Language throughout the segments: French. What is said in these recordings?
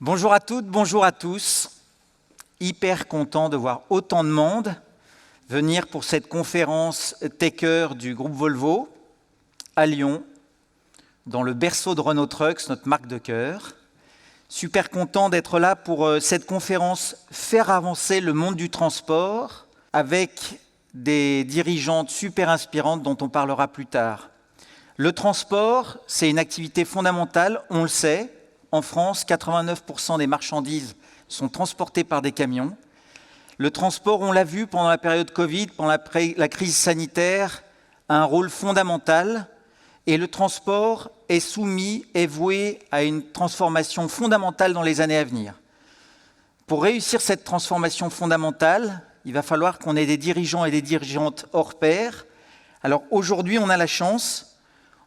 Bonjour à toutes, bonjour à tous. Hyper content de voir autant de monde venir pour cette conférence Taker du groupe Volvo à Lyon, dans le berceau de Renault Trucks, notre marque de cœur. Super content d'être là pour cette conférence Faire avancer le monde du transport avec des dirigeantes super inspirantes dont on parlera plus tard. Le transport, c'est une activité fondamentale, on le sait. En France, 89% des marchandises sont transportées par des camions. Le transport, on l'a vu pendant la période Covid, pendant la crise sanitaire, a un rôle fondamental. Et le transport est soumis, est voué à une transformation fondamentale dans les années à venir. Pour réussir cette transformation fondamentale, il va falloir qu'on ait des dirigeants et des dirigeantes hors pair. Alors aujourd'hui, on a la chance,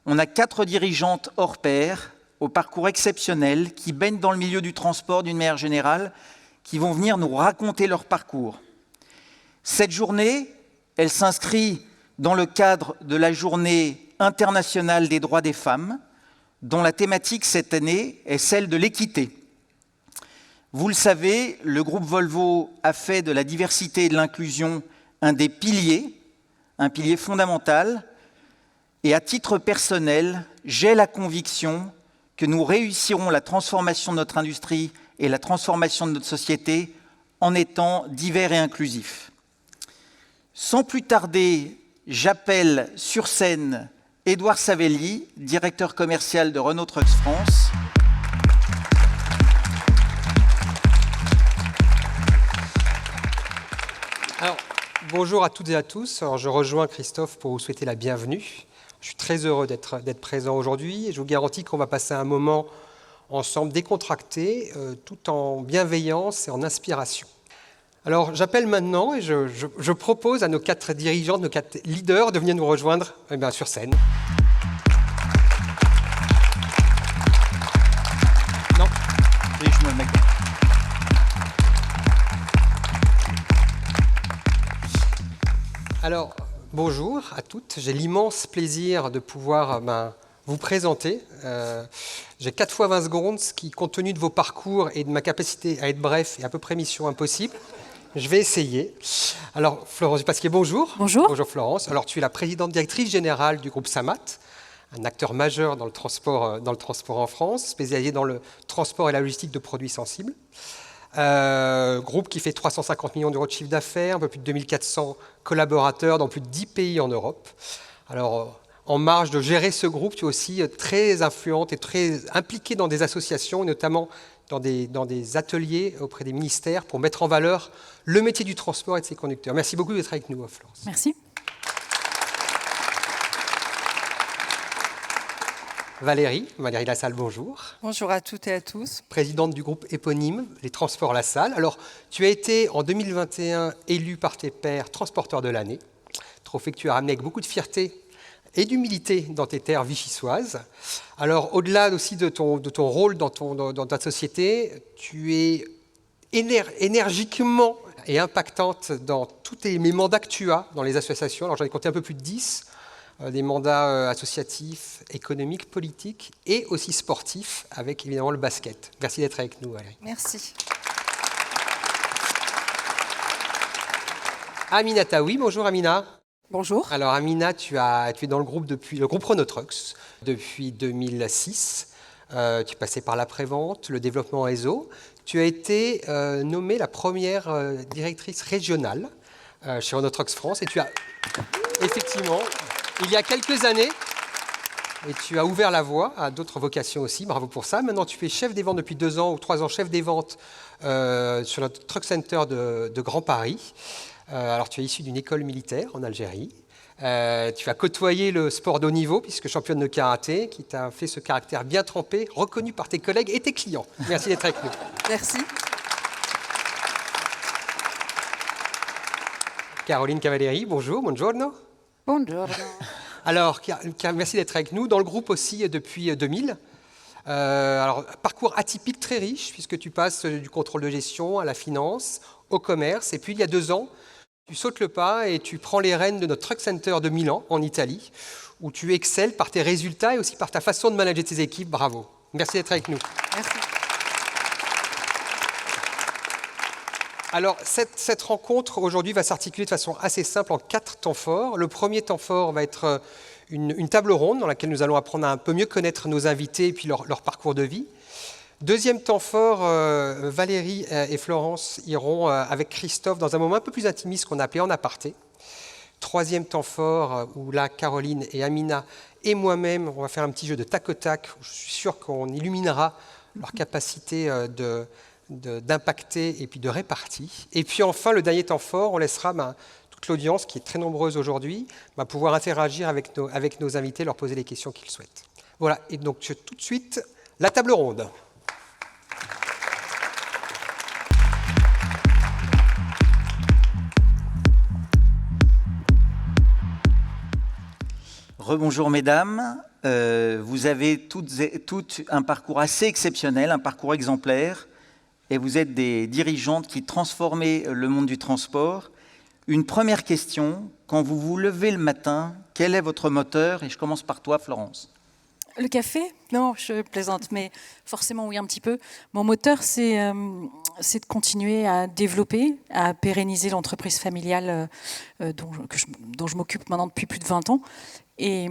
on a 4 dirigeantes hors pair, au parcours exceptionnel, qui baignent dans le milieu du transport d'une manière générale, qui vont venir nous raconter leur parcours. Cette journée, elle s'inscrit dans le cadre de la journée internationale des droits des femmes, dont la thématique cette année est celle de l'équité. Vous le savez, le groupe Volvo a fait de la diversité et de l'inclusion un des piliers, un pilier fondamental, et à titre personnel, j'ai la conviction que nous réussirons la transformation de notre industrie et la transformation de notre société en étant divers et inclusifs. Sans plus tarder, j'appelle sur scène Édouard Savelli, directeur commercial de Renault Trucks France. Alors, bonjour à toutes et à tous. Alors, je rejoins Christophe pour vous souhaiter la bienvenue. Je suis très heureux d'être présent aujourd'hui et je vous garantis qu'on va passer un moment ensemble décontracté, tout en bienveillance et en inspiration. Alors, j'appelle maintenant et je propose à nos 4 dirigeantes, nos 4 leaders de venir nous rejoindre sur scène. Non. Et je me mets. Alors, bonjour à toutes. J'ai l'immense plaisir de pouvoir vous présenter. J'ai 4 fois 20 secondes, ce qui, compte tenu de vos parcours et de ma capacité à être bref, est à peu près mission impossible. Je vais essayer. Alors, Florence Pasquier, bonjour. Bonjour. Bonjour Florence. Alors, tu es la présidente directrice générale du groupe Samat, un acteur majeur dans le transport en France, spécialisé dans le transport et la logistique de produits sensibles. Groupe qui fait 350 millions d'euros de chiffre d'affaires, un peu plus de 2400 collaborateurs dans plus de 10 pays en Europe. Alors, en marge de gérer ce groupe, tu es aussi très influente et très impliquée dans des associations, et notamment dans des ateliers auprès des ministères pour mettre en valeur le métier du transport et de ses conducteurs. Merci beaucoup d'être avec nous, Florence. Merci. Valérie Lassalle, bonjour. Bonjour à toutes et à tous. Présidente du groupe éponyme, les Transports Lassalle. Alors, tu as été en 2021 élue par tes pairs transporteur de l'année, trophée que tu as ramené avec beaucoup de fierté et d'humilité dans tes terres vichysoises. Alors, au-delà aussi de ton rôle dans ta société, tu es énergiquement et impactante dans tous les mandats que tu as dans les associations. Alors, j'en ai compté un peu plus de 10. Des mandats associatifs, économiques, politiques et aussi sportifs, avec évidemment le basket. Merci d'être avec nous, Valérie. Merci. Amina Taoui, bonjour Amina. Bonjour. Alors Amina, tu es dans le groupe Renault Trucks depuis 2006. Tu es passée par l'après-vente, le développement réseau. Tu as été nommée la première directrice régionale chez Renault Trucks France et tu as effectivement... Il y a quelques années, et tu as ouvert la voie à d'autres vocations aussi, bravo pour ça. Maintenant, tu es chef des ventes depuis 2 ans ou 3 ans, chef des ventes sur notre Truck Center de Grand Paris. Alors, tu es issu d'une école militaire en Algérie. Tu as côtoyé le sport de haut niveau, puisque championne de karaté, qui t'a fait ce caractère bien trempé, reconnu par tes collègues et tes clients. Merci d'être avec nous. Merci. Caroline Cavalleri, bonjour, buongiorno. Bonjour. Alors, merci d'être avec nous. Dans le groupe aussi depuis 2000. Alors, parcours atypique très riche, puisque tu passes du contrôle de gestion à la finance, au commerce. Et puis, il y a 2 ans, tu sautes le pas et tu prends les rênes de notre Truck Center de Milan, en Italie, où tu excelles par tes résultats et aussi par ta façon de manager tes équipes. Bravo. Merci d'être avec nous. Merci. Alors, cette rencontre aujourd'hui va s'articuler de façon assez simple en 4 temps forts. Le premier temps fort va être une table ronde dans laquelle nous allons apprendre à un peu mieux connaître nos invités et puis leur parcours de vie. Deuxième temps fort, Valérie et Florence iront avec Christophe dans un moment un peu plus intimiste qu'on a appelé en aparté. Troisième temps fort, où là, Caroline et Amina et moi-même, on va faire un petit jeu de tac au tac. Je suis sûr qu'on illuminera leur capacité d'impacter et puis de répartie. Et puis enfin, le dernier temps fort, on laissera toute l'audience, qui est très nombreuse aujourd'hui, pouvoir interagir avec nos invités, leur poser les questions qu'ils souhaitent. Voilà, et donc tout de suite, la table ronde. Rebonjour mesdames, vous avez toutes un parcours assez exceptionnel, un parcours exemplaire, et vous êtes des dirigeantes qui transformez le monde du transport. Une première question, quand vous vous levez le matin, quel est votre moteur? Et je commence par toi, Florence. Le café? Non, je plaisante, mais forcément oui un petit peu. Mon moteur, c'est de continuer à développer, à pérenniser l'entreprise familiale dont je m'occupe maintenant depuis plus de 20 ans, et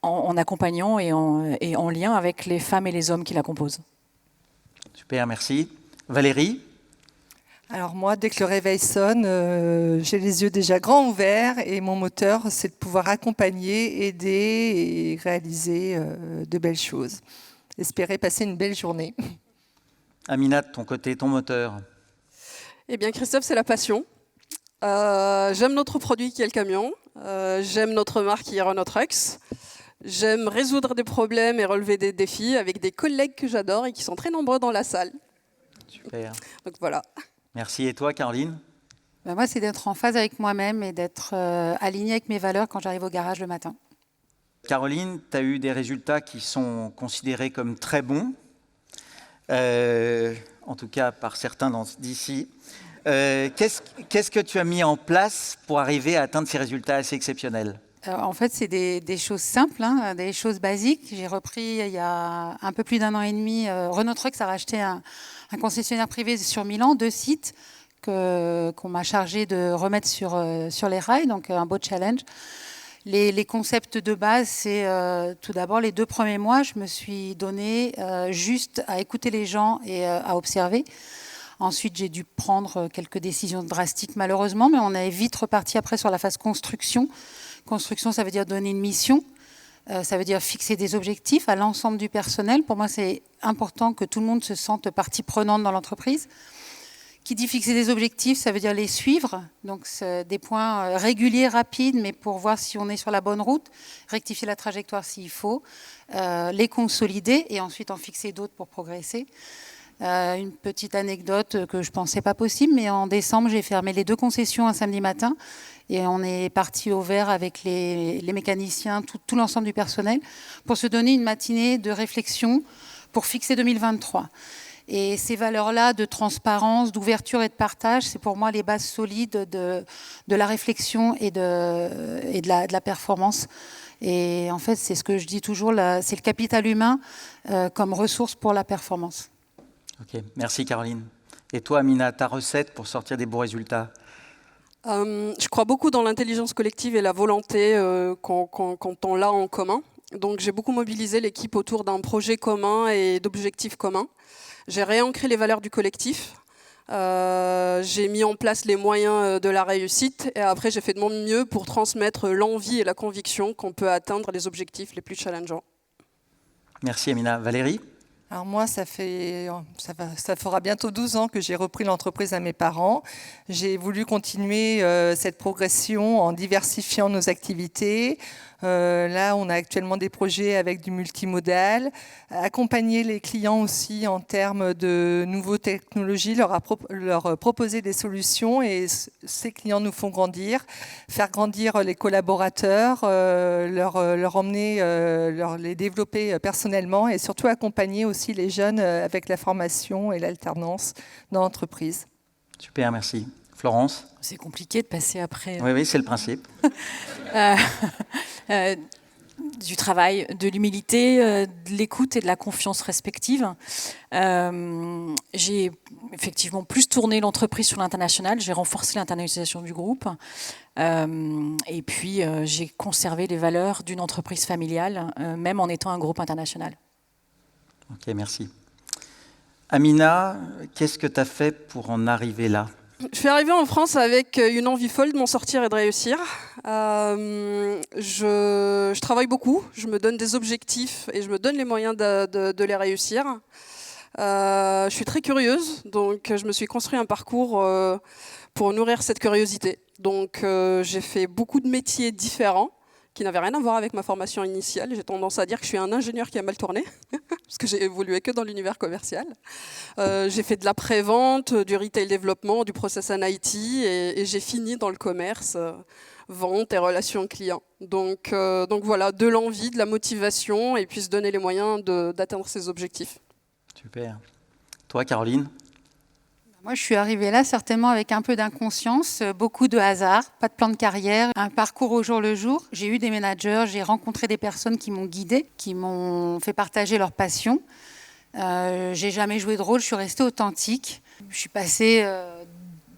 en accompagnant et en lien avec les femmes et les hommes qui la composent. Super, merci. Valérie? Alors moi, dès que le réveil sonne, j'ai les yeux déjà grands ouverts et mon moteur, c'est de pouvoir accompagner, aider et réaliser de belles choses. Espérer passer une belle journée. Amina, de ton côté, ton moteur? Eh bien, Christophe, c'est la passion. J'aime notre produit qui est le camion. J'aime notre marque qui est Renault Trucks. J'aime résoudre des problèmes et relever des défis avec des collègues que j'adore et qui sont très nombreux dans la salle. Super. Donc voilà. Merci. Et toi, Caroline? Moi, c'est d'être en phase avec moi-même et d'être alignée avec mes valeurs quand j'arrive au garage le matin. Caroline, tu as eu des résultats qui sont considérés comme très bons, en tout cas par certains d'ici. Qu'est-ce que tu as mis en place pour arriver à atteindre ces résultats assez exceptionnels? En fait, c'est des choses simples, des choses basiques. J'ai repris il y a un peu plus d'1 an et demi. Renault Trucks a racheté un concessionnaire privé sur Milan, 2 sites qu'on m'a chargé de remettre sur les rails, donc un beau challenge. Les concepts de base, c'est tout d'abord les 2 premiers mois, je me suis donné juste à écouter les gens et à observer. Ensuite, j'ai dû prendre quelques décisions drastiques malheureusement, mais on est vite reparti après sur la phase construction. Construction, ça veut dire donner une mission, ça veut dire fixer des objectifs à l'ensemble du personnel. Pour moi, c'est important que tout le monde se sente partie prenante dans l'entreprise. Qui dit fixer des objectifs, ça veut dire les suivre, donc c'est des points réguliers, rapides, mais pour voir si on est sur la bonne route, rectifier la trajectoire s'il faut, les consolider et ensuite en fixer d'autres pour progresser. Une petite anecdote que je ne pensais pas possible, mais en décembre, j'ai fermé les 2 concessions un samedi matin et on est parti au vert avec les mécaniciens, tout l'ensemble du personnel, pour se donner une matinée de réflexion pour fixer 2023. Et ces valeurs-là de transparence, d'ouverture et de partage, c'est pour moi les bases solides de la réflexion et de la performance. Et en fait, c'est ce que je dis toujours, c'est le capital humain comme ressource pour la performance. Ok, merci Caroline. Et toi, Amina, ta recette pour sortir des beaux résultats? Je crois beaucoup dans l'intelligence collective et la volonté quand on l'a en commun. Donc j'ai beaucoup mobilisé l'équipe autour d'un projet commun et d'objectifs communs. J'ai réancré les valeurs du collectif. J'ai mis en place les moyens de la réussite et après j'ai fait de mon mieux pour transmettre l'envie et la conviction qu'on peut atteindre les objectifs les plus challengeants. Merci Amina. Valérie? Alors moi, ça fera bientôt 12 ans que j'ai repris l'entreprise à mes parents. J'ai voulu continuer cette progression en diversifiant nos activités. Là, on a actuellement des projets avec du multimodal. Accompagner les clients aussi en termes de nouvelles technologies, leur proposer des solutions et ces clients nous font grandir. Faire grandir les collaborateurs, leur emmener, les développer personnellement et surtout accompagner aussi les jeunes avec la formation et l'alternance dans l'entreprise. Super, merci. Florence? C'est compliqué de passer après. Oui, c'est le principe. du travail, de l'humilité, de l'écoute et de la confiance respective. J'ai effectivement plus tourné l'entreprise sur l'international, j'ai renforcé l'internationalisation du groupe, et puis j'ai conservé les valeurs d'une entreprise familiale, même en étant un groupe international. Ok, merci. Amina, qu'est-ce que tu as fait pour en arriver là ? Je suis arrivée en France avec une envie folle de m'en sortir et de réussir. Je travaille beaucoup, je me donne des objectifs et je me donne les moyens de les réussir. Je suis très curieuse, donc je me suis construit un parcours pour nourrir cette curiosité. Donc j'ai fait beaucoup de métiers différents qui n'avaient rien à voir avec ma formation initiale. J'ai tendance à dire que je suis un ingénieur qui a mal tourné, parce que j'ai évolué que dans l'univers commercial. J'ai fait de la pré-vente, du retail développement, du process en IT, et j'ai fini dans le commerce, vente et relations clients. Donc voilà, de l'envie, de la motivation, et puis se donner les moyens d'atteindre ses objectifs. Super. Toi, Caroline ? Moi, je suis arrivée là certainement avec un peu d'inconscience, beaucoup de hasard, pas de plan de carrière, un parcours au jour le jour. J'ai eu des managers, j'ai rencontré des personnes qui m'ont guidée, qui m'ont fait partager leur passion. J'ai jamais joué de rôle, je suis restée authentique. Je suis passée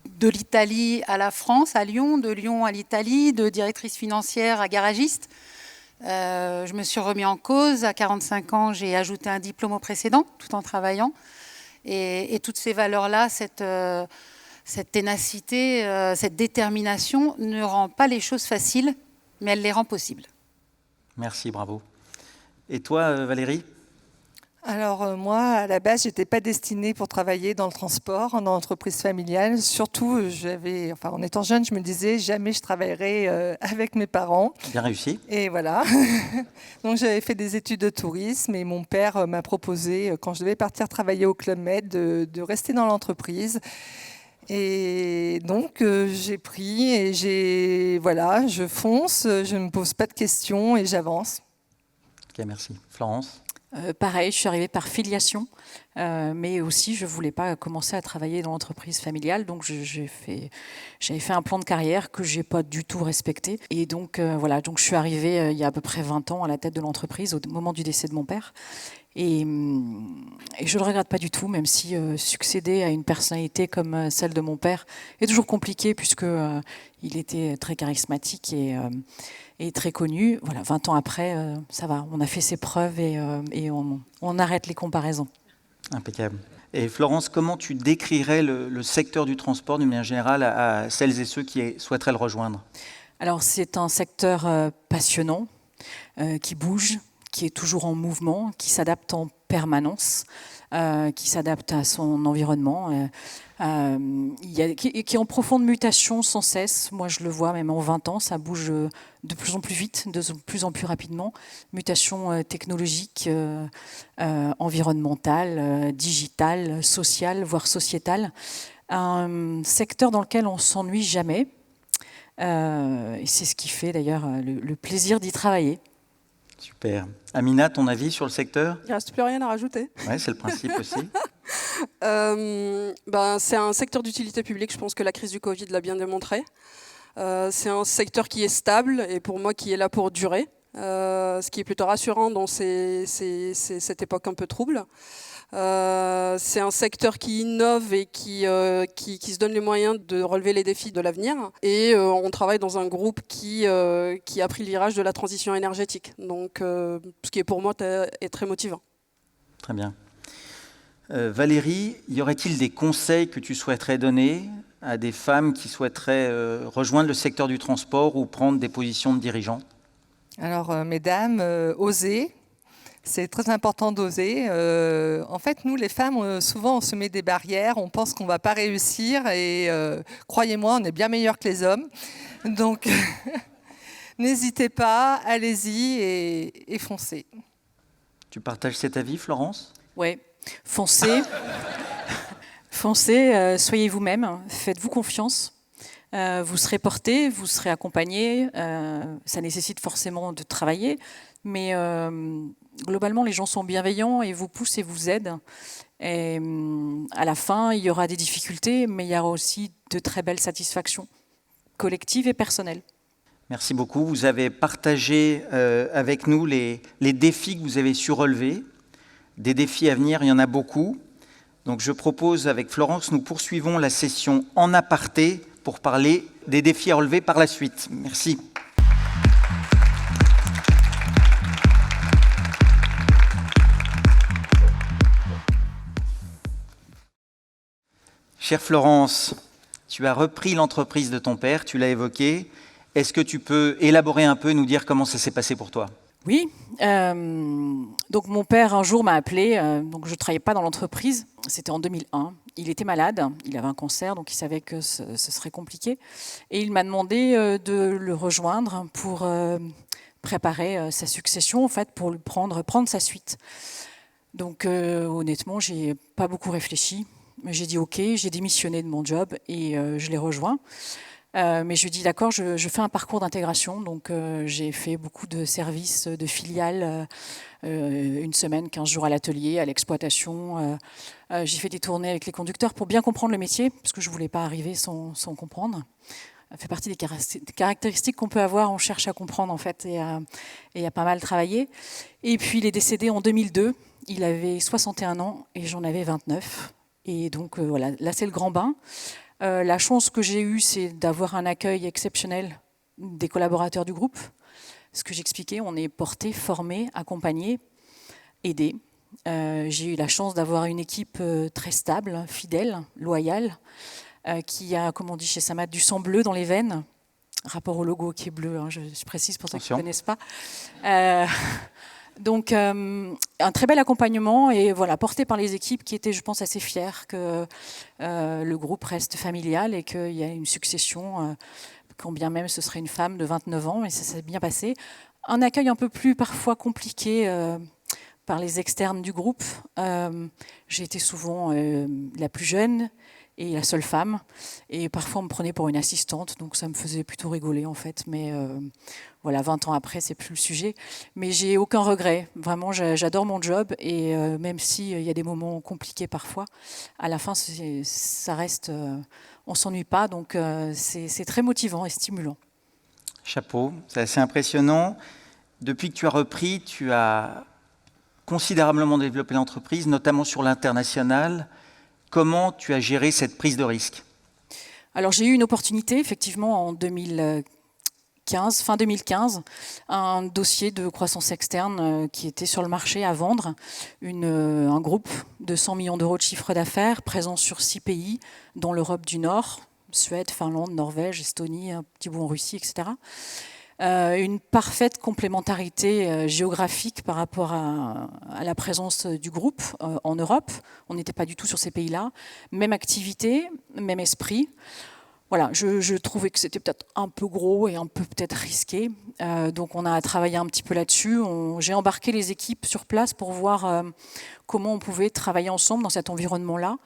de l'Italie à la France, à Lyon, de Lyon à l'Italie, de directrice financière à garagiste. Je me suis remis en cause. À 45 ans, j'ai ajouté un diplôme au précédent, tout en travaillant. Et toutes ces valeurs-là, cette ténacité, cette détermination ne rend pas les choses faciles, mais elle les rend possibles. Merci, bravo. Et toi, Valérie ? Alors moi, à la base, j'étais pas destinée pour travailler dans le transport, dans l'entreprise familiale. Surtout, en étant jeune, je me disais jamais je travaillerai avec mes parents. Bien réussi. Et voilà. Donc j'avais fait des études de tourisme et mon père m'a proposé, quand je devais partir travailler au Club Med, de rester dans l'entreprise. Et donc j'ai pris et je fonce, je ne me pose pas de questions et j'avance. Ok, merci. Florence ? Pareil, je suis arrivée par filiation, mais aussi je ne voulais pas commencer à travailler dans l'entreprise familiale, donc j'avais fait un plan de carrière que je n'ai pas du tout respecté. Et donc voilà, donc je suis arrivée il y a à peu près 20 ans à la tête de l'entreprise au moment du décès de mon père. Et je ne le regrette pas du tout, même si succéder à une personnalité comme celle de mon père est toujours compliqué, puisqu'il était très charismatique et très connu. Voilà, 20 ans après, ça va, on a fait ses preuves et on arrête les comparaisons. Impeccable. Et Florence, comment tu décrirais le secteur du transport d'une manière générale à celles et ceux qui souhaiteraient le rejoindre ? Alors c'est un secteur passionnant, qui bouge, qui est toujours en mouvement, qui s'adapte en permanence, qui s'adapte à son environnement, qui est en profonde mutation sans cesse. Moi, je le vois, même en 20 ans, ça bouge de plus en plus vite, de plus en plus rapidement. Mutation technologique, environnementale, digitale, sociale, voire sociétale. Un secteur dans lequel on ne s'ennuie jamais. Et c'est ce qui fait d'ailleurs le plaisir d'y travailler. Super. Amina, ton avis sur le secteur ? Il ne reste plus rien à rajouter. Oui, c'est le principe aussi. C'est un secteur d'utilité publique, je pense que la crise du Covid l'a bien démontré. C'est un secteur qui est stable et pour moi qui est là pour durer, ce qui est plutôt rassurant dans cette époque un peu trouble. C'est un secteur qui innove et qui se donne les moyens de relever les défis de l'avenir. Et on travaille dans un groupe qui a pris le virage de la transition énergétique. Donc, ce qui est pour moi est très motivant. Très bien. Valérie, y aurait-il des conseils que tu souhaiterais donner à des femmes qui souhaiteraient rejoindre le secteur du transport ou prendre des positions de dirigeants ? Alors, mesdames, osez. C'est très important d'oser. En fait, nous, les femmes, souvent, on se met des barrières, on pense qu'on ne va pas réussir et croyez-moi, on est bien meilleurs que les hommes. Donc, n'hésitez pas, allez-y et foncez. Tu partages cet avis, Florence ? Oui, foncez. Foncez, soyez vous-même, faites-vous confiance. Vous serez porté, vous serez accompagné. Ça nécessite forcément de travailler, mais globalement, les gens sont bienveillants et vous poussent et vous aident. Et à la fin, il y aura des difficultés, mais il y aura aussi de très belles satisfactions collectives et personnelles. Merci beaucoup. Vous avez partagé avec nous les défis que vous avez su relever. Des défis à venir, il y en a beaucoup. Donc je propose avec Florence, nous poursuivons la session en aparté pour parler des défis à relever par la suite. Merci. Chère Florence, tu as repris l'entreprise de ton père, tu l'as évoqué. Est-ce que tu peux élaborer un peu et nous dire comment ça s'est passé pour toi ? Oui, donc mon père un jour m'a appelé, donc je ne travaillais pas dans l'entreprise, c'était en 2001. Il était malade, il avait un cancer, donc il savait que ce serait compliqué. Et il m'a demandé de le rejoindre pour préparer sa succession, en fait, pour lui prendre sa suite. Donc honnêtement, je n'ai pas beaucoup réfléchi. J'ai dit OK, j'ai démissionné de mon job et je l'ai rejoint. Mais je lui ai dit d'accord, je fais un parcours d'intégration, donc j'ai fait beaucoup de services, de filiales, une semaine, 15 jours à l'atelier, à l'exploitation. J'ai fait des tournées avec les conducteurs pour bien comprendre le métier, parce que je ne voulais pas arriver sans comprendre. Ça fait partie des caractéristiques qu'on peut avoir, on cherche à comprendre en fait, et à pas mal travailler. Et puis il est décédé en 2002, il avait 61 ans et j'en avais 29. Et donc voilà, là c'est le grand bain. La chance que j'ai eue, c'est d'avoir un accueil exceptionnel des collaborateurs du groupe. Ce que j'expliquais, on est porté, formé, accompagné, aidé. J'ai eu la chance d'avoir une équipe très stable, fidèle, loyale, qui a, comme on dit chez Samat, du sang bleu dans les veines, rapport au logo qui est bleu, hein, je précise pour ceux qui ne connaissent pas. Donc, un très bel accompagnement et voilà, porté par les équipes qui étaient, je pense, assez fières que le groupe reste familial et qu'il y a une succession, quand bien même ce serait une femme de 29 ans, et ça s'est bien passé. Un accueil un peu plus parfois compliqué par les externes du groupe. J'ai été souvent la plus jeune et la seule femme, et parfois on me prenait pour une assistante, donc ça me faisait plutôt rigoler en fait, mais voilà, 20 ans après, c'est plus le sujet. Mais j'ai aucun regret, vraiment, j'adore mon job, et même s'il y a des moments compliqués parfois, à la fin, ça reste, on ne s'ennuie pas, donc c'est très motivant et stimulant. Chapeau, c'est assez impressionnant. Depuis que tu as repris, tu as considérablement développé l'entreprise, notamment sur l'international. Comment tu as géré cette prise de risque ? Alors j'ai eu une opportunité, effectivement, en 2015, fin 2015, un dossier de croissance externe qui était sur le marché à vendre, un groupe de 100 millions d'euros de chiffre d'affaires, présent sur 6 pays, dont l'Europe du Nord, Suède, Finlande, Norvège, Estonie, un petit bout en Russie, etc. Une parfaite complémentarité géographique par rapport à la présence du groupe en Europe. On n'était pas du tout sur ces pays-là. Même activité, même esprit. Voilà, je trouvais que c'était peut-être un peu gros et un peu peut-être risqué. Donc on a travaillé un petit peu là-dessus. J'ai embarqué les équipes sur place pour voir comment on pouvait travailler ensemble dans cet environnement-là,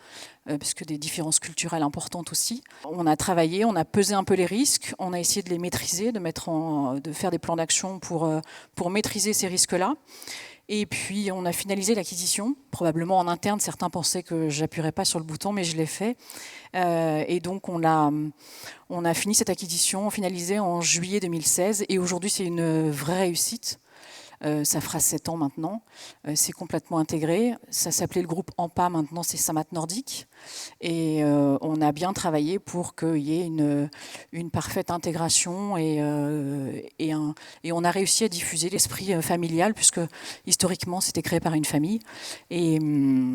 parce que des différences culturelles importantes aussi. On a travaillé, on a pesé un peu les risques, on a essayé de les maîtriser, de faire des plans d'action pour maîtriser ces risques-là. Et puis, on a finalisé l'acquisition. Probablement en interne, certains pensaient que je n'appuierais pas sur le bouton, mais je l'ai fait. Et donc, on a fini cette acquisition, finalisée en juillet 2016. Et aujourd'hui, c'est une vraie réussite. Ça fera 7 ans maintenant. C'est complètement intégré. Ça s'appelait le groupe AMPA, maintenant c'est Samat Nordique. Et on a bien travaillé pour qu'il y ait une parfaite intégration et on a réussi à diffuser l'esprit familial, puisque historiquement c'était créé par une famille. Et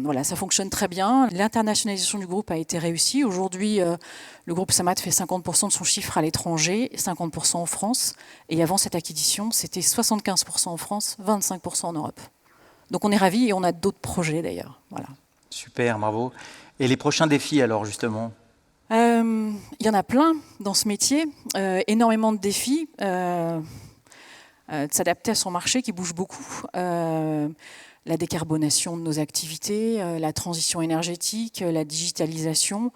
voilà, ça fonctionne très bien. L'internationalisation du groupe a été réussie. Aujourd'hui, le groupe Samat fait 50% de son chiffre à l'étranger, 50% en France. Et avant cette acquisition, c'était 75% en France, 25% en Europe. Donc on est ravis et on a d'autres projets d'ailleurs. Voilà. Super, bravo. Et les prochains défis alors justement ? Il y en a plein dans ce métier, énormément de défis. De s'adapter à son marché qui bouge beaucoup. La décarbonation de nos activités, la transition énergétique, la digitalisation.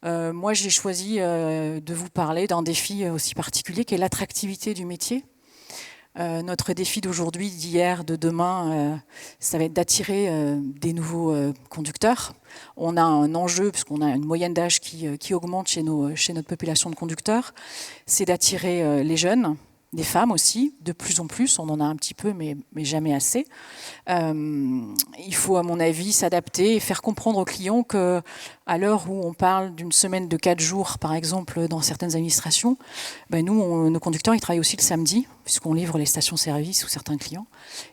Moi, j'ai choisi de vous parler d'un défi aussi particulier qui est l'attractivité du métier. Notre défi d'aujourd'hui, d'hier, de demain, ça va être d'attirer des nouveaux conducteurs. On a un enjeu, puisqu'on a une moyenne d'âge qui augmente chez notre population de conducteurs, c'est d'attirer les jeunes, des femmes aussi, de plus en plus, on en a un petit peu, mais jamais assez. Il faut, à mon avis, s'adapter et faire comprendre aux clients qu'à l'heure où on parle d'une semaine de 4 jours, par exemple, dans certaines administrations, nous, nos conducteurs, ils travaillent aussi le samedi, puisqu'on livre les stations-service ou certains clients.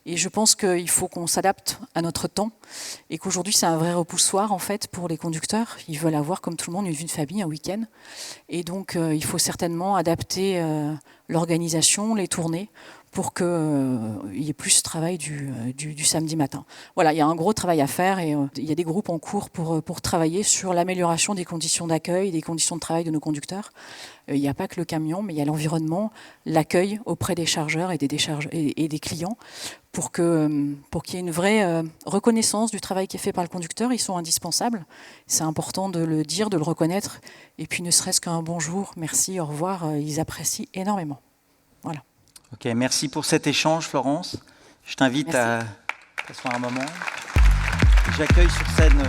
Et je pense qu'il faut qu'on s'adapte à notre temps et qu'aujourd'hui, c'est un vrai repoussoir, en fait, pour les conducteurs. Ils veulent avoir, comme tout le monde, une vie de famille, un week-end. Et donc, il faut certainement adapter l'organisation, les tournées, pour qu'il y ait plus de travail du samedi matin. Voilà, il y a un gros travail à faire et il y a des groupes en cours pour travailler sur l'amélioration des conditions d'accueil, des conditions de travail de nos conducteurs. Il n'y a pas que le camion, mais il y a l'environnement, l'accueil auprès des chargeurs et des clients pour qu'il y ait une vraie reconnaissance du travail qui est fait par le conducteur. Ils sont indispensables. C'est important de le dire, de le reconnaître. Et puis ne serait-ce qu'un bonjour, merci, au revoir, ils apprécient énormément. Voilà. Ok, merci pour cet échange, Florence. Je t'invite à t'asseoir un moment. J'accueille sur scène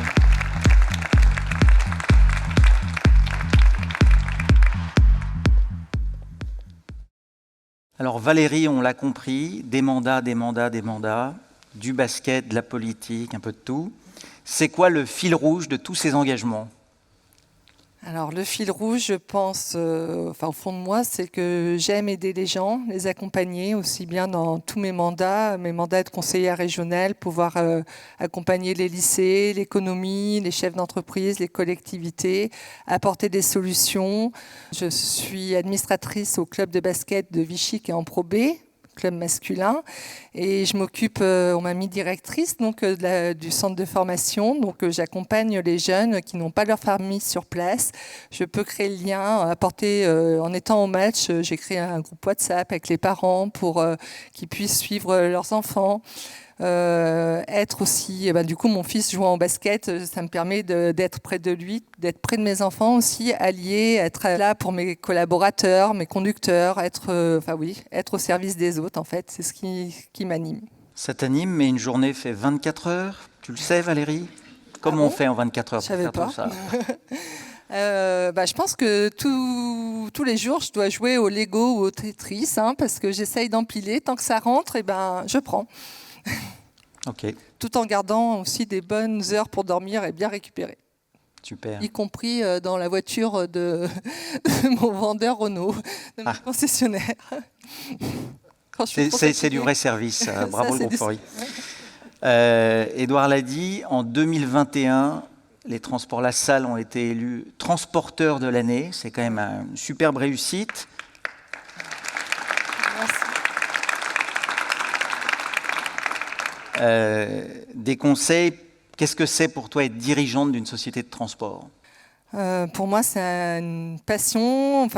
alors Valérie, on l'a compris, des mandats, du basket, de la politique, un peu de tout. C'est quoi le fil rouge de tous ces engagements ? Alors le fil rouge, je pense, au fond de moi, c'est que j'aime aider les gens, les accompagner, aussi bien dans tous mes mandats de conseillère régionale, pouvoir accompagner les lycées, l'économie, les chefs d'entreprise, les collectivités, apporter des solutions. Je suis administratrice au club de basket de Vichy qui est en Pro B, club masculin, et je m'occupe, on m'a mis directrice donc du centre de formation, donc j'accompagne les jeunes qui n'ont pas leur famille sur place. Je peux créer le lien, apporter, en étant au match, j'ai créé un groupe WhatsApp avec les parents pour qu'ils puissent suivre leurs enfants. Être aussi, du coup mon fils jouant au basket, ça me permet d'être près de lui, d'être près de mes enfants aussi, allier, être là pour mes collaborateurs, mes conducteurs, être au service des autres en fait, c'est ce qui m'anime. Ça t'anime, mais une journée fait 24 heures, tu le sais Valérie ? Comment on fait en 24 heures pour faire tout ça ? Je pense que tous les jours, je dois jouer au Lego ou au Tetris, parce que j'essaye d'empiler, tant que ça rentre, je prends. Okay. Tout en gardant aussi des bonnes heures pour dormir et bien récupérer. Super. Y compris dans la voiture de mon vendeur Renault, de mon concessionnaire. C'est du vrai service. Bravo le groupe Fori. Édouard l'a dit, en 2021, les transports La Salle ont été élus transporteurs de l'année. C'est quand même une superbe réussite. Des conseils, qu'est-ce que c'est pour toi être dirigeante d'une société de transport ? Pour moi, c'est une passion,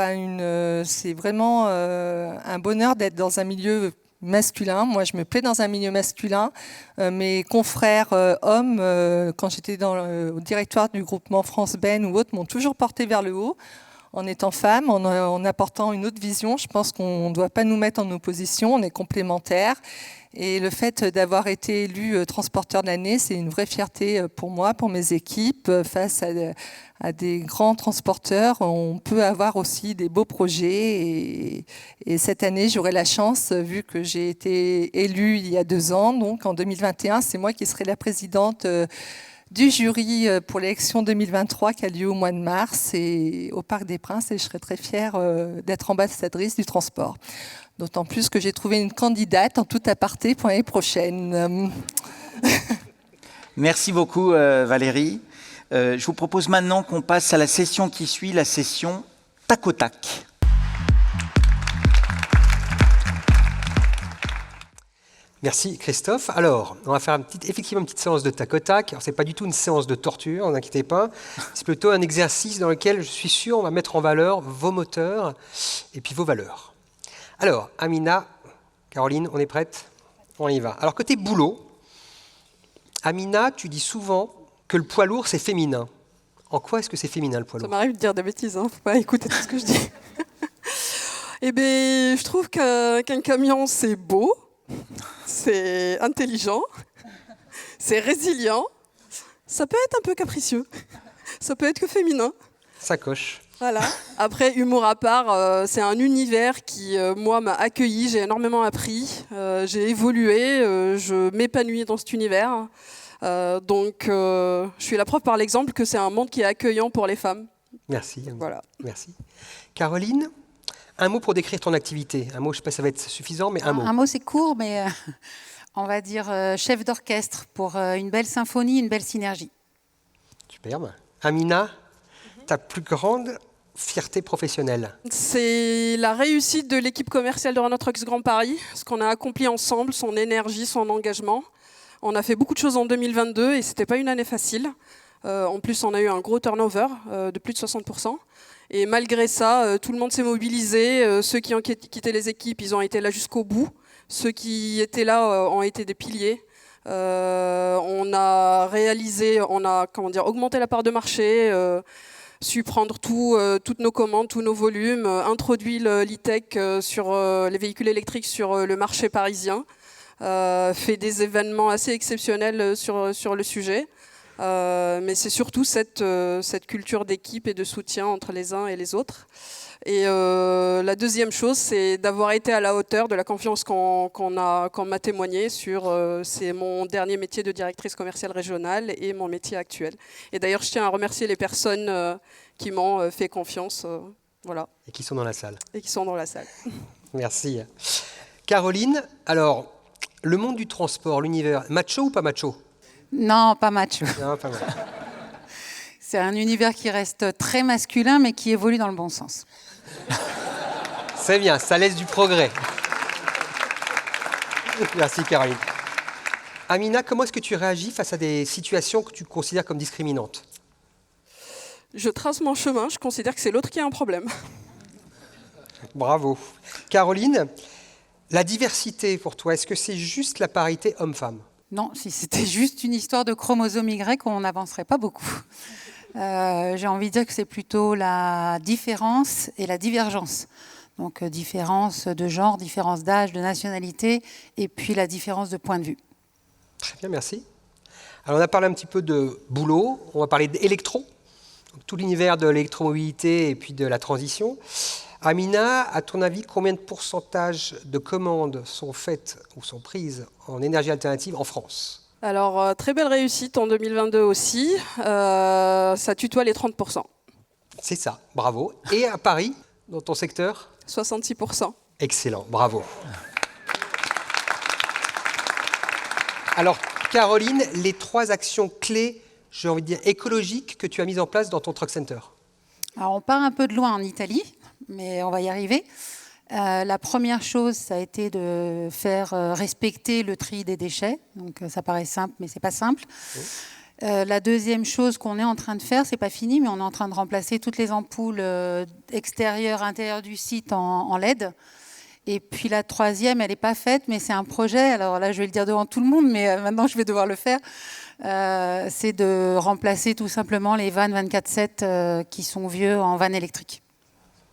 c'est vraiment un bonheur d'être dans un milieu masculin. Moi, je me plais dans un milieu masculin. Mes confrères hommes, quand j'étais au directoire du groupement France Ben ou autre, m'ont toujours porté vers le haut. En étant femme, en apportant une autre vision, je pense qu'on ne doit pas nous mettre en opposition, on est complémentaires. Et le fait d'avoir été élu transporteur de l'année, c'est une vraie fierté pour moi, pour mes équipes. Face à des grands transporteurs, on peut avoir aussi des beaux projets. Et cette année, j'aurai la chance, vu que j'ai été élue il y a 2 ans, donc en 2021, c'est moi qui serai la présidente du jury pour l'élection 2023 qui a lieu au mois de mars et au Parc des Princes, et je serai très fière d'être ambassadrice du transport. D'autant plus que j'ai trouvé une candidate en tout aparté pour l'année prochaine. Merci beaucoup Valérie. Je vous propose maintenant qu'on passe à la session qui suit, la session tac au tac. Merci Christophe. Alors, on va faire effectivement une petite séance de tac au tac. Alors, ce n'est pas du tout une séance de torture, ne inquiétez pas. C'est plutôt un exercice dans lequel je suis sûr on va mettre en valeur vos moteurs et puis vos valeurs. Alors, Amina, Caroline, on est prête ? On y va. Alors, côté boulot, Amina, tu dis souvent que le poids lourd, c'est féminin. En quoi est-ce que c'est féminin, le poids lourd ? Ça m'arrive de dire des bêtises, faut pas écouter tout ce que je dis. Eh bien, je trouve qu'un camion, c'est beau, c'est intelligent, c'est résilient. Ça peut être un peu capricieux, ça peut être que féminin. Ça coche. Voilà. Après, humour à part, c'est un univers qui, moi, m'a accueilli. J'ai énormément appris, j'ai évolué, je m'épanouis dans cet univers. Donc, je suis la preuve par l'exemple que c'est un monde qui est accueillant pour les femmes. Merci. Voilà. Merci. Caroline, un mot pour décrire ton activité. Un mot, je ne sais pas si ça va être suffisant, mais un mot. Un mot, c'est court, mais on va dire chef d'orchestre pour une belle symphonie, une belle synergie. Superbe. Amina, ta plus grande fierté professionnelle? C'est la réussite de l'équipe commerciale de Renault Trucks Grand Paris, ce qu'on a accompli ensemble, son énergie, son engagement. On a fait beaucoup de choses en 2022 et ce n'était pas une année facile. En plus, on a eu un gros turnover de plus de 60%. Et malgré ça, tout le monde s'est mobilisé. Ceux qui ont quitté les équipes, ils ont été là jusqu'au bout. Ceux qui étaient là ont été des piliers. On a réalisé, augmenté la part de marché, su prendre toutes nos commandes, tous nos volumes, introduit l'e-tech sur les véhicules électriques sur le marché parisien, fait des événements assez exceptionnels sur le sujet. Mais c'est surtout cette culture d'équipe et de soutien entre les uns et les autres. Et la deuxième chose, c'est d'avoir été à la hauteur de la confiance qu'on m'a témoigné sur c'est mon dernier métier de directrice commerciale régionale et mon métier actuel. Et d'ailleurs, je tiens à remercier les personnes qui m'ont fait confiance. Voilà. Et qui sont dans la salle. Et qui sont dans la salle. Merci. Caroline, alors, le monde du transport, l'univers, macho ou pas macho? Non, pas macho. Non, pas macho. C'est un univers qui reste très masculin, mais qui évolue dans le bon sens. C'est bien, ça laisse du progrès. Merci Caroline. Amina, comment est-ce que tu réagis face à des situations que tu considères comme discriminantes? Je trace mon chemin, je considère que c'est l'autre qui a un problème. Bravo. Caroline, la diversité pour toi, est-ce que c'est juste la parité homme-femme? Non, si c'était juste une histoire de chromosome Y, on n'avancerait pas beaucoup. J'ai envie de dire que c'est plutôt la différence et la divergence. Donc différence de genre, différence d'âge, de nationalité, et puis la différence de point de vue. Très bien, merci. Alors on a parlé un petit peu de boulot, on va parler d'électro, tout l'univers de l'électromobilité et puis de la transition. Amina, à ton avis, combien de pourcentage de commandes sont faites ou sont prises en énergie alternative en France? Alors, très belle réussite en 2022 aussi. Ça tutoie les 30%. C'est ça, bravo. Et à Paris, dans ton secteur? 66%. Excellent, bravo. Alors, Caroline, les 3 actions clés, j'ai envie de dire écologiques, que tu as mises en place dans ton Truck Center? Alors, on part un peu de loin en Italie, mais on va y arriver. La première chose, ça a été de faire respecter le tri des déchets. Donc, ça paraît simple, mais c'est pas simple. Oui. La deuxième chose qu'on est en train de faire, c'est pas fini, mais on est en train de remplacer toutes les ampoules extérieures, intérieures du site en LED. Et puis la troisième, elle n'est pas faite, mais c'est un projet. Alors là, je vais le dire devant tout le monde, mais maintenant, je vais devoir le faire. C'est de remplacer tout simplement les vannes 24/7 qui sont vieux en vannes électriques.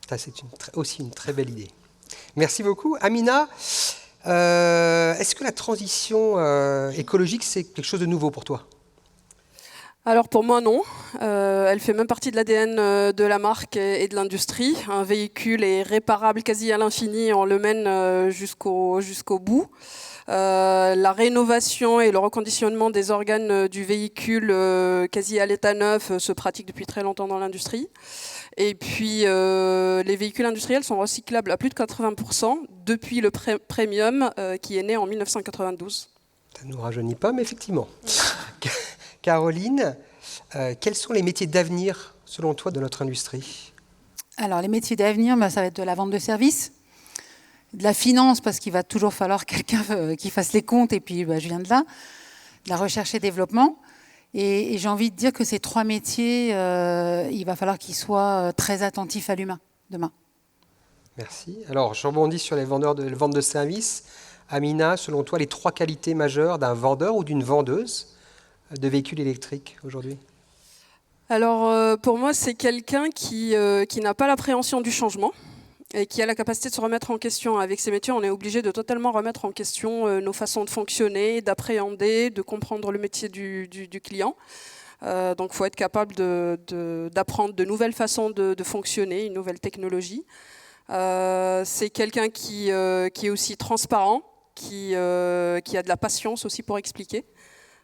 Ça, c'est aussi une très belle idée. Merci beaucoup. Amina, est-ce que la transition écologique, c'est quelque chose de nouveau pour toi? Alors pour moi, non. Elle fait même partie de l'ADN de la marque et de l'industrie. Un véhicule est réparable quasi à l'infini, on le mène jusqu'au bout. La rénovation et le reconditionnement des organes du véhicule quasi à l'état neuf se pratique depuis très longtemps dans l'industrie. Et puis les véhicules industriels sont recyclables à plus de 80% depuis le Premium qui est né en 1992. Ça ne nous rajeunit pas, mais effectivement. Caroline, quels sont les métiers d'avenir, selon toi, de notre industrie? Alors, les métiers d'avenir, ça va être de la vente de services, de la finance, parce qu'il va toujours falloir quelqu'un qui fasse les comptes, et puis je viens de là, de la recherche et développement. Et j'ai envie de dire que ces 3 métiers, il va falloir qu'ils soient très attentifs à l'humain demain. Merci. Alors, je rebondis sur les vendeurs de vente de services. Amina, selon toi, les 3 qualités majeures d'un vendeur ou d'une vendeuse de véhicules électriques aujourd'hui? Alors, pour moi, c'est quelqu'un qui n'a pas l'appréhension du changement, et qui a la capacité de se remettre en question. Avec ces métiers, on est obligé de totalement remettre en question nos façons de fonctionner, d'appréhender, de comprendre le métier du client. Donc il faut être capable d'apprendre de nouvelles façons de fonctionner, une nouvelle technologie. C'est quelqu'un qui est aussi transparent, qui a de la patience aussi pour expliquer.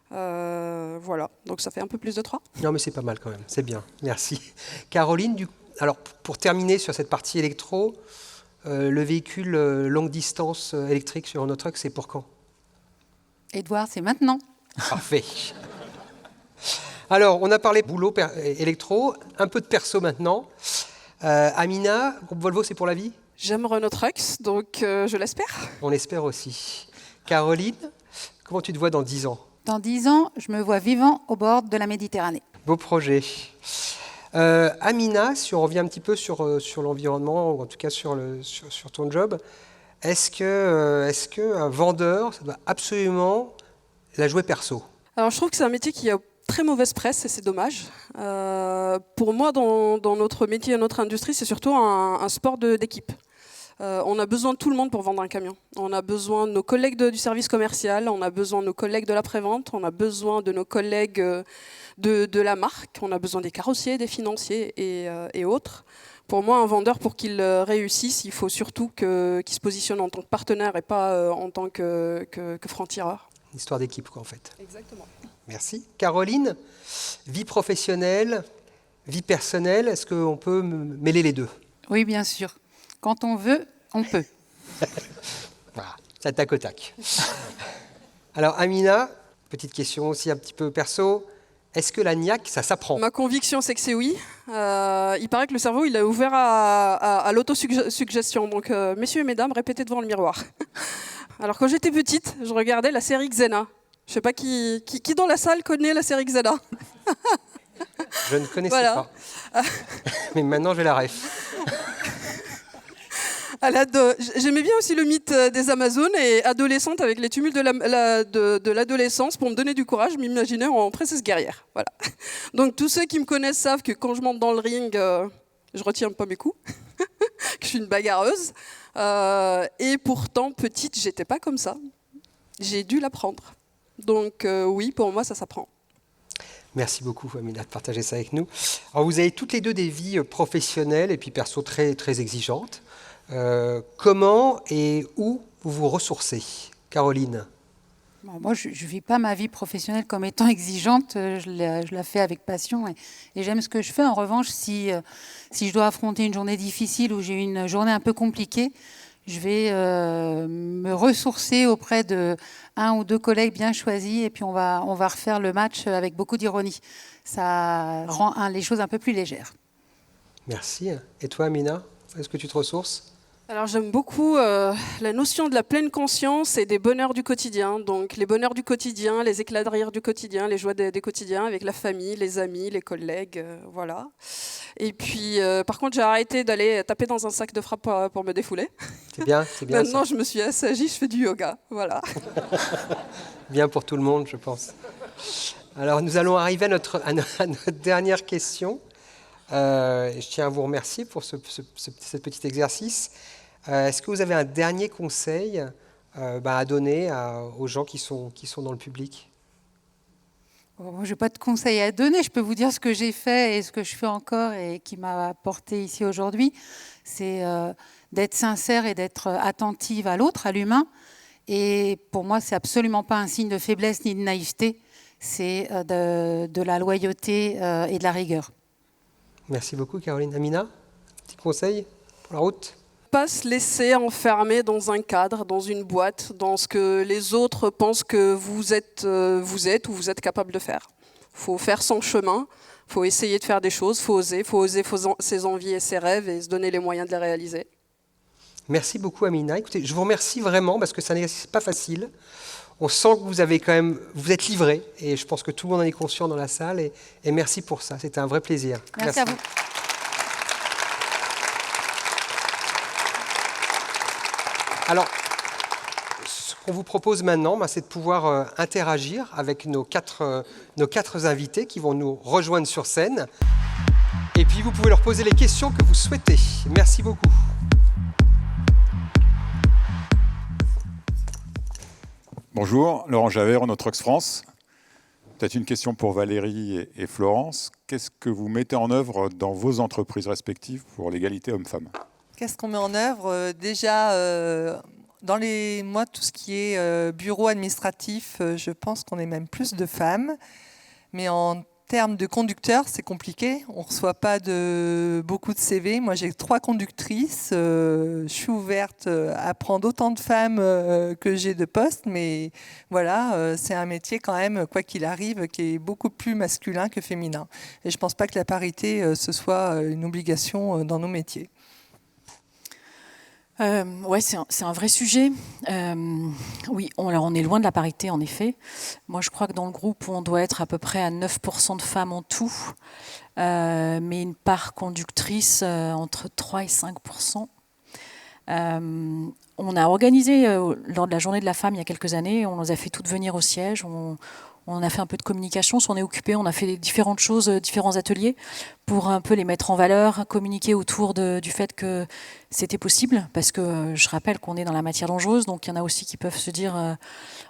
Voilà, donc ça fait un peu plus de 3. Non mais c'est pas mal quand même, c'est bien, merci. Caroline, alors pour terminer sur cette partie électro, le véhicule longue distance électrique sur Renault Trucks, c'est pour quand? Edouard, c'est maintenant. Parfait. Alors, on a parlé boulot électro, un peu de perso maintenant. Amina, groupe Volvo, c'est pour la vie? J'aime Renault Trucks, donc je l'espère. On l'espère aussi. Caroline, comment tu te vois dans 10 ans? Dans 10 ans, je me vois vivant au bord de la Méditerranée. Beau projet. Amina, si on revient un petit peu sur l'environnement, ou en tout cas sur ton job, est-ce qu'un vendeur, ça doit absolument la jouer perso? Alors je trouve que c'est un métier qui a très mauvaise presse et c'est dommage. Pour moi, dans notre métier et notre industrie, c'est surtout un sport d'équipe. On a besoin de tout le monde pour vendre un camion. On a besoin de nos collègues du service commercial, on a besoin de nos collègues de l'après-vente, on a besoin de nos collègues de la marque, on a besoin des carrossiers, des financiers et autres. Pour moi, un vendeur, pour qu'il réussisse, il faut surtout qu'il se positionne en tant que partenaire et pas en tant que franc-tireur. Une histoire d'équipe, quoi, en fait. Exactement. Merci. Caroline, vie professionnelle, vie personnelle, est-ce qu'on peut mêler les deux? Oui, bien sûr. Quand on veut, on peut. Voilà, ça tac au tac. Alors Amina, petite question aussi un petit peu perso, est-ce que la niaque, ça s'apprend? Ma conviction, c'est que c'est oui. Il paraît que le cerveau, il est ouvert à l'autosuggestion. Donc, messieurs et mesdames, répétez devant le miroir. Alors, quand j'étais petite, je regardais la série Xena. Je ne sais pas qui dans la salle connaît la série Xena. Je ne connaissais pas. Mais maintenant, j'ai la ref. J'aimais bien aussi le mythe des Amazones et adolescente avec les tumultes de l'adolescence pour me donner du courage, m'imaginais en princesse guerrière. Voilà. Donc tous ceux qui me connaissent savent que quand je monte dans le ring, je retiens pas mes coups, que je suis une bagarreuse. Et pourtant, petite, j'étais pas comme ça. J'ai dû l'apprendre. Donc oui, pour moi, ça s'apprend. Merci beaucoup, Amina, de partager ça avec nous. Alors, vous avez toutes les deux des vies professionnelles et puis perso très, très exigeantes. Comment et où vous vous ressourcez? Caroline? Moi, je ne vis pas ma vie professionnelle comme étant exigeante. Je la fais avec passion et j'aime ce que je fais. En revanche, si je dois affronter une journée difficile ou j'ai une journée un peu compliquée, je vais me ressourcer auprès de 1 ou 2 collègues bien choisis et puis on va refaire le match avec beaucoup d'ironie. Ça rend les choses un peu plus légères. Merci. Et toi, Amina, est-ce que tu te ressources? Alors j'aime beaucoup la notion de la pleine conscience et des bonheurs du quotidien. Donc les bonheurs du quotidien, les éclats de rire du quotidien, les joies des quotidiens avec la famille, les amis, les collègues, voilà. Et puis par contre j'ai arrêté d'aller taper dans un sac de frappe pour me défouler. C'est bien. Maintenant je me suis assagie, je fais du yoga, voilà. Bien pour tout le monde, je pense. Alors nous allons arriver à notre dernière question. Je tiens à vous remercier pour ce petit exercice. Est-ce que vous avez un dernier conseil à donner aux gens qui sont dans le public? Moi, je n'ai pas de conseil à donner. Je peux vous dire ce que j'ai fait et ce que je fais encore et qui m'a apporté ici aujourd'hui. C'est d'être sincère et d'être attentive à l'autre, à l'humain. Et pour moi, ce n'est absolument pas un signe de faiblesse ni de naïveté. C'est de la loyauté et de la rigueur. Merci beaucoup, Caroline. Amina, petit conseil pour la route? Pas se laisser enfermer dans un cadre, dans une boîte, dans ce que les autres pensent que vous êtes ou vous êtes capable de faire. Il faut faire son chemin, il faut essayer de faire des choses, il faut oser ses envies et ses rêves et se donner les moyens de les réaliser. Merci beaucoup, Amina. Écoutez, je vous remercie vraiment parce que ça n'est pas facile. On sent que vous êtes livrés et je pense que tout le monde en est conscient dans la salle et merci pour ça. C'était un vrai plaisir. Merci à vous. Alors, ce qu'on vous propose maintenant, c'est de pouvoir interagir avec nos quatre invités qui vont nous rejoindre sur scène. Et puis, vous pouvez leur poser les questions que vous souhaitez. Merci beaucoup. Bonjour, Laurent Javet, Renault Trucks France. Peut-être une question pour Valérie et Florence. Qu'est-ce que vous mettez en œuvre dans vos entreprises respectives pour l'égalité homme-femme? Qu'est-ce qu'on met en œuvre? Déjà, moi, tout ce qui est bureau administratif, je pense qu'on est même plus de femmes. Mais en termes de conducteurs, c'est compliqué. On ne reçoit pas beaucoup de CV. Moi, j'ai 3 conductrices. Je suis ouverte à prendre autant de femmes que j'ai de postes. Mais voilà, c'est un métier quand même, quoi qu'il arrive, qui est beaucoup plus masculin que féminin. Et je ne pense pas que la parité, ce soit une obligation dans nos métiers. Ouais, c'est un vrai sujet. Oui, on est loin de la parité, en effet. Moi, je crois que dans le groupe, on doit être à peu près à 9% de femmes en tout, mais une part conductrice entre 3 et 5%. On a organisé, lors de la journée de la femme, il y a quelques années, on les a fait toutes venir au siège. On a fait un peu de communication, on s'en est occupé, on a fait différentes choses, différents ateliers pour un peu les mettre en valeur, communiquer autour du fait que c'était possible, parce que je rappelle qu'on est dans la matière dangereuse, donc il y en a aussi qui peuvent se dire,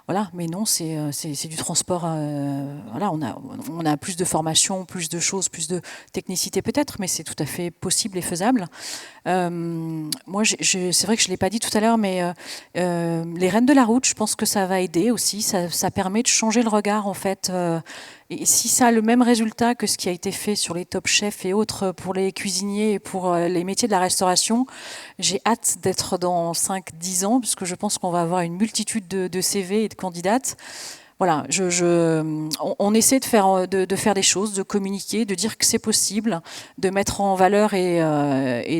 voilà, mais non, c'est du transport, voilà, on a plus de formation, plus de choses, plus de technicité peut-être, mais c'est tout à fait possible et faisable. Moi, c'est vrai que je ne l'ai pas dit tout à l'heure, mais les Reines de la route, je pense que ça va aider aussi, ça permet de changer le regard en fait. Et si ça a le même résultat que ce qui a été fait sur les Top Chefs et autres pour les cuisiniers et pour les métiers de la restauration, j'ai hâte d'être dans 5-10 ans, parce que je pense qu'on va avoir une multitude de CV et de candidates. Voilà, on essaie de faire des choses, de communiquer, de dire que c'est possible, de mettre en valeur et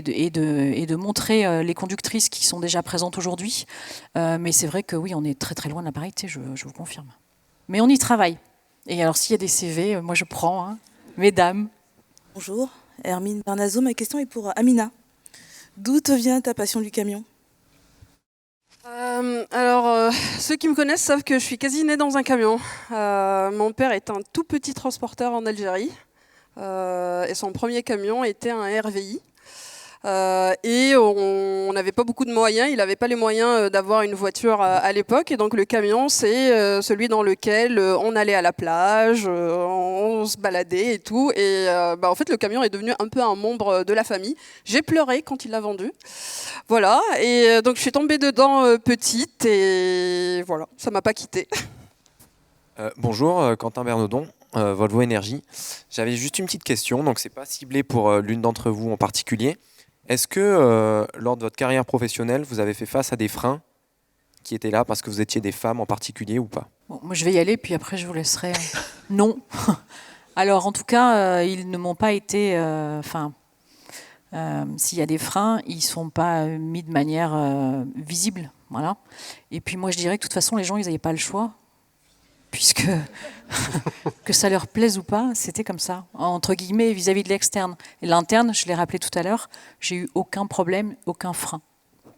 de montrer les conductrices qui sont déjà présentes aujourd'hui. Mais c'est vrai que oui, on est très très loin de la parité, je vous confirme. Mais on y travaille. Et alors, s'il y a des CV, moi je prends, hein. Mesdames. Bonjour, Hermine Bernazo. Ma question est pour Amina. D'où te vient ta passion du camion? Ceux qui me connaissent savent que je suis quasi née dans un camion. Mon père est un tout petit transporteur en Algérie. Et son premier camion était un RVI. Et on n'avait pas beaucoup de moyens, il n'avait pas les moyens d'avoir une voiture à l'époque, et donc le camion c'est celui dans lequel on allait à la plage, on se baladait et tout, et en fait le camion est devenu un peu un membre de la famille. J'ai pleuré quand il l'a vendu, voilà, et donc je suis tombée dedans petite, et voilà, ça m'a pas quittée. Bonjour, Quentin Bernaudon, Volvo Énergie. J'avais juste une petite question, donc c'est pas ciblé pour l'une d'entre vous en particulier. Est-ce que, lors de votre carrière professionnelle, vous avez fait face à des freins qui étaient là parce que vous étiez des femmes en particulier ou pas? Bon, moi, je vais y aller, puis après, je vous laisserai. Non. Alors, en tout cas, ils ne m'ont pas été... s'il y a des freins, ils ne sont pas mis de manière visible. Voilà. Et puis, moi, je dirais que de toute façon, les gens, ils n'avaient pas le choix. Puisque que ça leur plaise ou pas, c'était comme ça, entre guillemets, vis-à-vis de l'externe. Et l'interne, je l'ai rappelé tout à l'heure, j'ai eu aucun problème, aucun frein.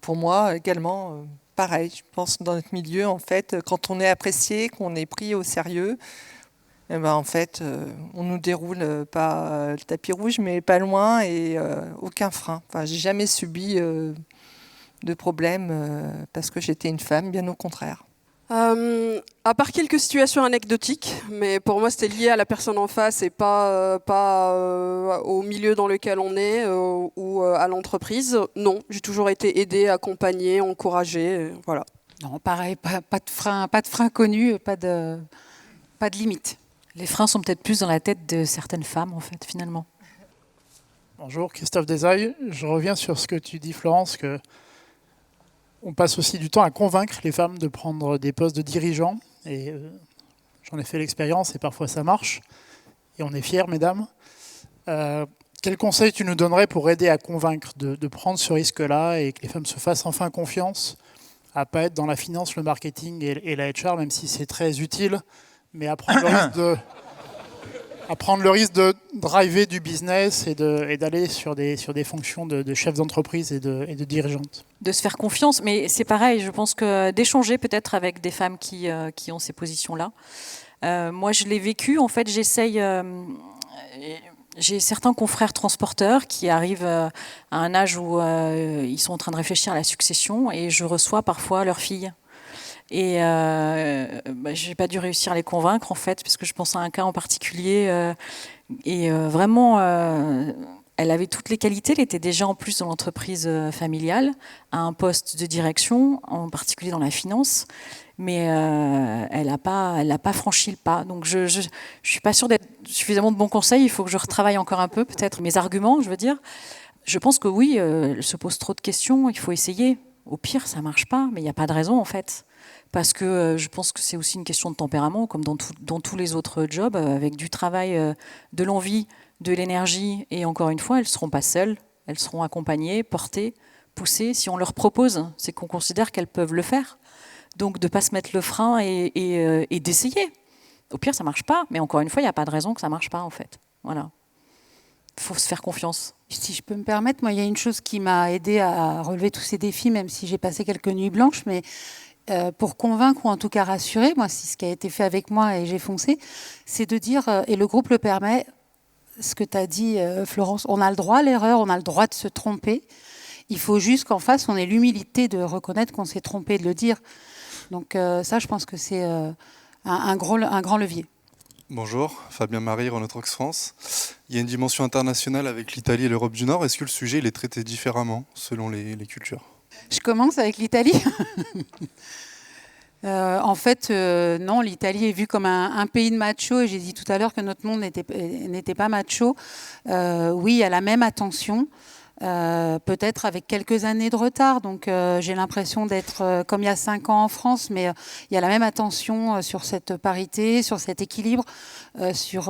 Pour moi, également, pareil. Je pense que dans notre milieu, en fait, quand on est apprécié, qu'on est pris au sérieux, eh ben, en fait, on nous déroule pas le tapis rouge, mais pas loin, et aucun frein. Enfin, j'ai jamais subi de problème parce que j'étais une femme, bien au contraire. À part quelques situations anecdotiques, mais pour moi c'était lié à la personne en face et pas au milieu dans lequel on est ou à l'entreprise. Non, j'ai toujours été aidée, accompagnée, encouragée, voilà. Non, pareil, pas de frein connu, pas de limite. Les freins sont peut-être plus dans la tête de certaines femmes en fait, finalement. Bonjour, Christophe Desailles. Je reviens sur ce que tu dis, Florence, que on passe aussi du temps à convaincre les femmes de prendre des postes de dirigeants. Et j'en ai fait l'expérience et parfois ça marche. Et on est fiers, mesdames. Quel conseil tu nous donnerais pour aider à convaincre de prendre ce risque-là et que les femmes se fassent enfin confiance à ne pas être dans la finance, le marketing et la HR, même si c'est très utile, mais à prendre le risque de driver du business et d'aller sur des fonctions de chef d'entreprise et de dirigeante. De se faire confiance, mais c'est pareil, je pense que d'échanger peut-être avec des femmes qui ont ces positions-là. Moi, je l'ai vécu, en fait, j'ai certains confrères transporteurs qui arrivent à un âge où ils sont en train de réfléchir à la succession et je reçois parfois leurs filles. Et j'ai pas dû réussir à les convaincre en fait, parce que je pense à un cas en particulier. Vraiment, elle avait toutes les qualités. Elle était déjà en plus dans l'entreprise familiale, à un poste de direction, en particulier dans la finance. Mais elle n'a pas franchi le pas. Donc je suis pas sûre d'être suffisamment de bons conseils. Il faut que je retravaille encore un peu, peut-être, mes arguments, je veux dire. Je pense que oui, elle se pose trop de questions. Il faut essayer. Au pire, ça marche pas, mais il n'y a pas de raison, en fait. Parce que je pense que c'est aussi une question de tempérament, comme dans tous les autres jobs, avec du travail, de l'envie, de l'énergie. Et encore une fois, elles ne seront pas seules. Elles seront accompagnées, portées, poussées. Si on leur propose, c'est qu'on considère qu'elles peuvent le faire. Donc de ne pas se mettre le frein et d'essayer. Au pire, ça ne marche pas, mais encore une fois, il n'y a pas de raison que ça ne marche pas, en fait. Voilà. Il faut se faire confiance. Si je peux me permettre, moi, il y a une chose qui m'a aidée à relever tous ces défis, même si j'ai passé quelques nuits blanches, mais pour convaincre ou en tout cas rassurer, moi, c'est ce qui a été fait avec moi et j'ai foncé, c'est de dire, et le groupe le permet, ce que tu as dit, Florence, on a le droit à l'erreur, on a le droit de se tromper. Il faut juste qu'en face, on ait l'humilité de reconnaître qu'on s'est trompé, de le dire. Donc ça, je pense que c'est un grand levier. Bonjour, Fabien Marie, Renault Trucks France. Il y a une dimension internationale avec l'Italie et l'Europe du Nord. Est-ce que le sujet il est traité différemment selon les cultures ? Je commence avec l'Italie. En fait, non, l'Italie est vue comme un pays de machos. Et j'ai dit tout à l'heure que notre monde n'était pas macho. Oui, il y a la même attention. Peut-être avec quelques années de retard. Donc j'ai l'impression d'être comme il y a 5 ans en France, mais il y a la même attention sur cette parité, sur cet équilibre, sur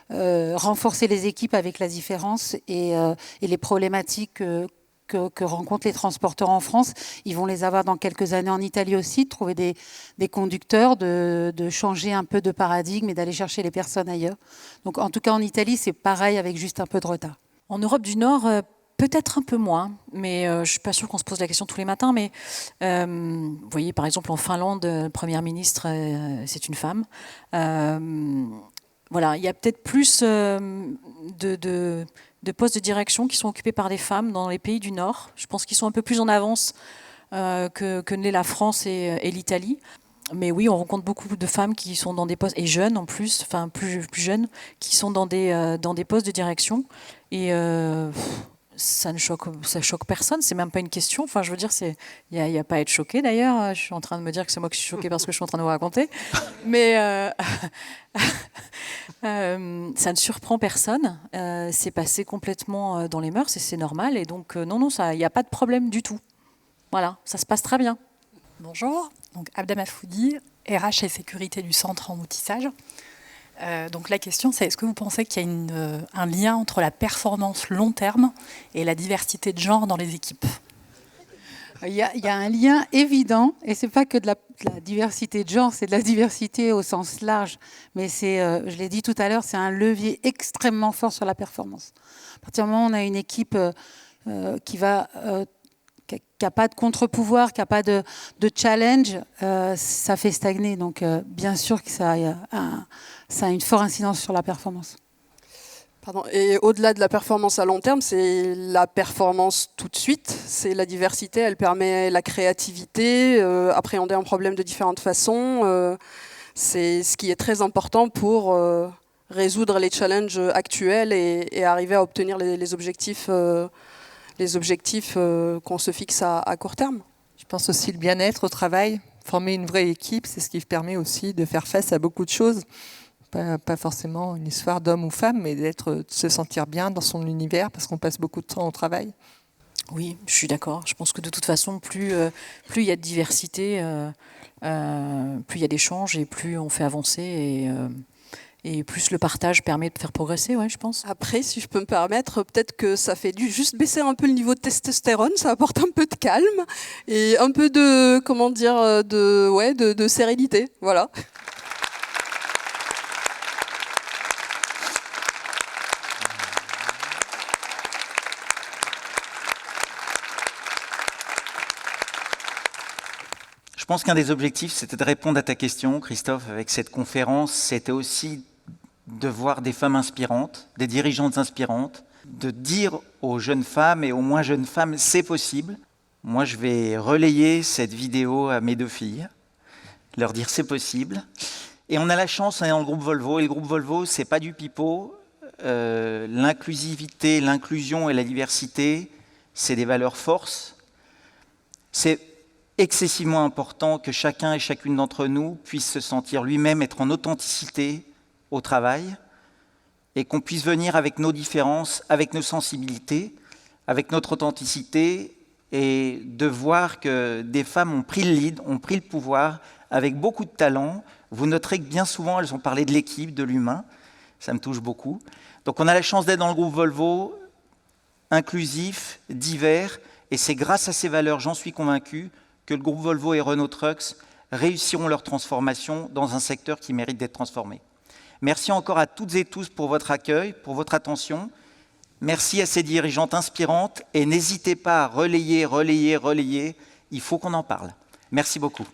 renforcer les équipes avec la différence et les problématiques que rencontrent les transporteurs en France. Ils vont les avoir dans quelques années en Italie aussi, de trouver des conducteurs, de changer un peu de paradigme et d'aller chercher les personnes ailleurs. Donc en tout cas en Italie, c'est pareil avec juste un peu de retard. En Europe du Nord, peut-être un peu moins, mais je ne suis pas sûre qu'on se pose la question tous les matins. Mais vous voyez, par exemple, en Finlande, première ministre, c'est une femme. Voilà, il y a peut-être plus de postes de direction qui sont occupés par des femmes dans les pays du Nord. Je pense qu'ils sont un peu plus en avance que ne l'est la France et l'Italie. Mais oui, on rencontre beaucoup de femmes qui sont dans des postes, et jeunes en plus, enfin plus jeunes, qui sont dans des postes de direction. Et ça choque personne, c'est même pas une question. Enfin, je veux dire, il n'y a pas à être choqué d'ailleurs. Je suis en train de me dire que c'est moi qui suis choquée parce que je suis en train de vous raconter. Mais ça ne surprend personne. C'est passé complètement dans les mœurs et c'est normal. Et donc, non, il n'y a pas de problème du tout. Voilà, ça se passe très bien. Bonjour, donc Abda Mafoudi, RH et sécurité du centre en outillage. Donc la question c'est, est-ce que vous pensez qu'il y a un lien entre la performance long terme et la diversité de genre dans les équipes ? Il y a un lien évident, et c'est pas que de la diversité de genre, c'est de la diversité au sens large. Mais c'est, je l'ai dit tout à l'heure, c'est un levier extrêmement fort sur la performance. À partir du moment où on a une équipe qui n'a pas de contre-pouvoir, qui n'a pas de challenge, ça fait stagner. Donc bien sûr que ça a une forte incidence sur la performance. Pardon. Et au-delà de la performance à long terme, c'est la performance tout de suite. C'est la diversité, elle permet la créativité, appréhender un problème de différentes façons. C'est ce qui est très important pour résoudre les challenges actuels et arriver à obtenir les objectifs qu'on se fixe à court terme. Je pense aussi le bien-être au travail. Former une vraie équipe, c'est ce qui permet aussi de faire face à beaucoup de choses. Pas forcément une histoire d'homme ou femme, mais de se sentir bien dans son univers parce qu'on passe beaucoup de temps au travail. Oui, je suis d'accord. Je pense que de toute façon, plus il y a de diversité, plus il y a d'échanges et plus on fait avancer et plus le partage permet de faire progresser, ouais, je pense. Après, si je peux me permettre, peut-être que ça fait juste baisser un peu le niveau de testostérone, ça apporte un peu de calme et un peu de, de sérénité, voilà. Je pense qu'un des objectifs, c'était de répondre à ta question, Christophe, avec cette conférence, c'était aussi de voir des femmes inspirantes, des dirigeantes inspirantes, de dire aux jeunes femmes et aux moins jeunes femmes, c'est possible. Moi, je vais relayer cette vidéo à mes 2 filles leur dire c'est possible. Et on a la chance, on est dans le groupe Volvo, et le groupe Volvo, c'est pas du pipeau. L'inclusivité, l'inclusion et la diversité, c'est des valeurs forces. C'est excessivement important que chacun et chacune d'entre nous puisse se sentir lui-même, être en authenticité au travail, et qu'on puisse venir avec nos différences, avec nos sensibilités, avec notre authenticité, et de voir que des femmes ont pris le lead, ont pris le pouvoir, avec beaucoup de talent. Vous noterez que bien souvent, elles ont parlé de l'équipe, de l'humain. Ça me touche beaucoup. Donc on a la chance d'être dans le groupe Volvo, inclusif, divers, et c'est grâce à ces valeurs, j'en suis convaincu, que le groupe Volvo et Renault Trucks réussiront leur transformation dans un secteur qui mérite d'être transformé. Merci encore à toutes et tous pour votre accueil, pour votre attention. Merci à ces dirigeantes inspirantes et n'hésitez pas à relayer. Il faut qu'on en parle. Merci beaucoup.